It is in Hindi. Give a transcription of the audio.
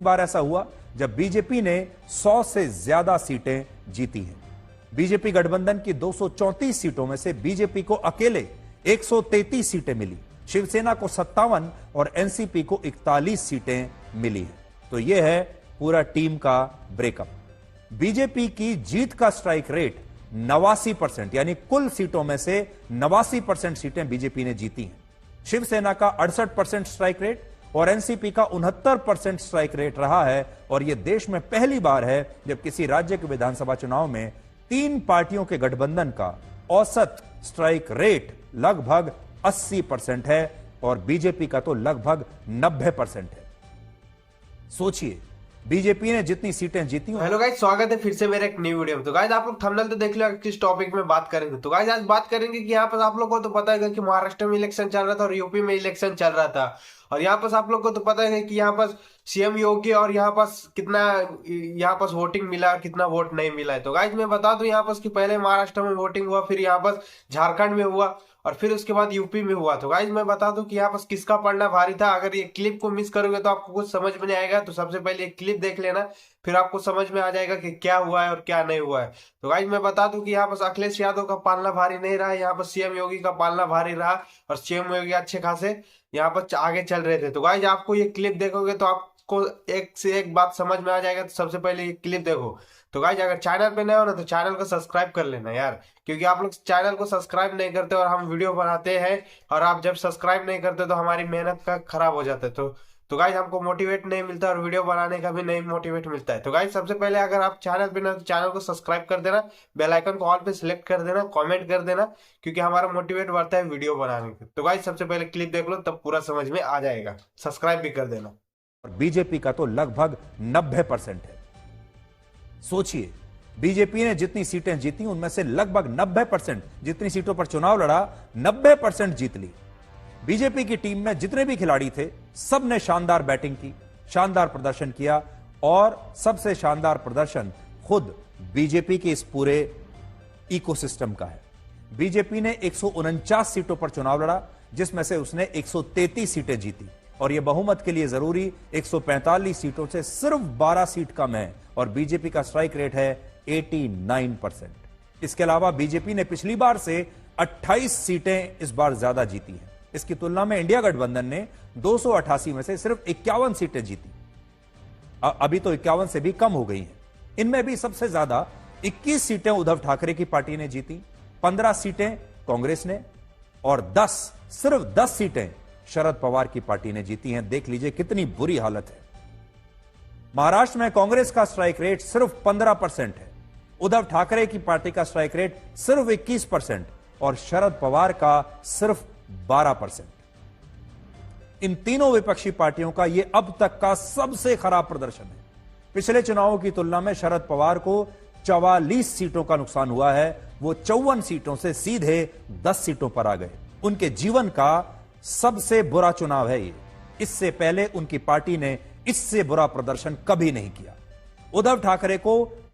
बार ऐसा हुआ जब बीजेपी ने 100 से ज्यादा सीटें जीती हैं। बीजेपी गठबंधन की 234 सीटों में से बीजेपी को अकेले 133 सीटें मिली, शिवसेना को 57 और एनसीपी को 41 सीटें मिली हैं। तो यह है पूरा टीम का ब्रेकअप। बीजेपी की जीत का स्ट्राइक रेट 89%, यानी कुल सीटों में से 89% सीटें बीजेपी ने जीती हैं। शिवसेना का 68% स्ट्राइक रेट और एनसीपी का 69% स्ट्राइक रेट रहा है। और यह देश में पहली बार है जब किसी राज्य के विधानसभा चुनाव में 3 पार्टियों के गठबंधन का औसत स्ट्राइक रेट लगभग 80% है और बीजेपी का तो लगभग 90% है। सोचिए, बीजेपी ने जितनी सीटें जीती। हेलो गाइस, स्वागत है फिर से मेरे एक न्यू वीडियो में। तो गाइस आप लोग थंबनेल तो देख लिया किस टॉपिक में बात करेंगे। तो गाइस आज बात करेंगे कि यहाँ पर आप लोग को तो पता है कि महाराष्ट्र में इलेक्शन चल रहा था और यूपी में इलेक्शन चल रहा था। और यहाँ पर आप लोग को तो पता है कि यहाँ पर सीएम योगी और यहाँ पर कितना यहाँ पर वोटिंग मिला और कितना वोट नहीं मिला है। तो गाइस मैं बता दूं यहाँ पर कि पहले महाराष्ट्र में वोटिंग हुआ, फिर यहाँ पर झारखंड में हुआ और फिर उसके बाद यूपी में हुआ। तो गाइस मैं बता दूं कि यहाँ पर किसका पलड़ा भारी था। अगर ये क्लिप को मिस करोगे तो आपको कुछ समझ में नहीं आएगा। तो सबसे पहले एक क्लिप देख लेना, फिर आपको समझ में आ जाएगा कि क्या हुआ है और क्या नहीं हुआ है। तो गाइस मैं बता दूं कि यहाँ पर अखिलेश यादव का पालना भारी नहीं रहा, यहाँ पर सीएम योगी का पालना भारी रहा और सीएम योगी अच्छे खासे यहाँ पर आगे चल रहे थे। तो गाइस आपको ये क्लिप देखोगे तो आपको एक से एक बात समझ में आ जाएगा। तो सबसे पहले ये क्लिप देखो। तो गाइस अगर चैनल पे नए हो ना तो चैनल को सब्सक्राइब कर लेना यार, क्योंकि आप लोग चैनल को सब्सक्राइब नहीं करते और हम वीडियो बनाते हैं और आप जब सब्सक्राइब नहीं करते तो हमारी मेहनत का खराब हो जाता है। तो गाइस हमको मोटिवेट नहीं मिलता और वीडियो बनाने का भी नहीं मोटिवेट मिलता है। तो गाइस सबसे पहले अगर आप चैनल पे ना तो चैनल को सब्सक्राइब कर देना, बेल आइकन को ऑल पे सिलेक्ट कर देना, कमेंट कर देना, क्योंकि हमारा मोटिवेट बढ़ता है वीडियो बनाने का। तो गाइस सबसे पहले क्लिप देख लो तब पूरा समझ में आ जाएगा। सब्सक्राइब भी कर देना। और बीजेपी का तो लगभग 90% है। सोचिए, बीजेपी ने जितनी सीटें जीती उनमें से लगभग 90%, जितनी सीटों पर चुनाव लड़ा 90% जीत ली। बीजेपी की टीम में जितने भी खिलाड़ी थे सब ने शानदार बैटिंग की, शानदार प्रदर्शन किया और सबसे शानदार प्रदर्शन खुद बीजेपी के इस पूरे इकोसिस्टम का है। बीजेपी ने 149 सीटों पर चुनाव लड़ा, जिसमें से उसने 133 सीटें जीती और यह बहुमत के लिए जरूरी 145 सीटों से सिर्फ 12 सीट कम है और बीजेपी का स्ट्राइक रेट है 89%। इसके अलावा बीजेपी ने पिछली बार से 28 सीटें इस बार ज्यादा जीती हैं। इसकी तुलना में इंडिया गठबंधन ने 288 में से सिर्फ 51 सीटें जीती। अभी तो 51 से भी कम हो गई हैं। इनमें भी सबसे ज्यादा 21 सीटें उद्धव ठाकरे की पार्टी ने जीती, 15 सीटें कांग्रेस ने और सिर्फ 10 सीटें शरद पवार की पार्टी ने जीती हैं। देख लीजिए कितनी बुरी हालत है। महाराष्ट्र में कांग्रेस का स्ट्राइक रेट सिर्फ 15% है, उद्धव ठाकरे की पार्टी का स्ट्राइक रेट सिर्फ 21% और शरद पवार का सिर्फ 12%। इन तीनों विपक्षी पार्टियों का यह अब तक का सबसे खराब प्रदर्शन है। पिछले चुनावों की तुलना में शरद पवार को 44 सीटों का नुकसान हुआ है। वो 54 सीटों से सीधे 10 सीटों पर आ गए। उनके जीवन का सबसे बुरा चुनाव है ये। इससे पहले उनकी पार्टी ने इससे बुरा प्रदर्शन कभी नहीं किया। उद्धव ठाकरे को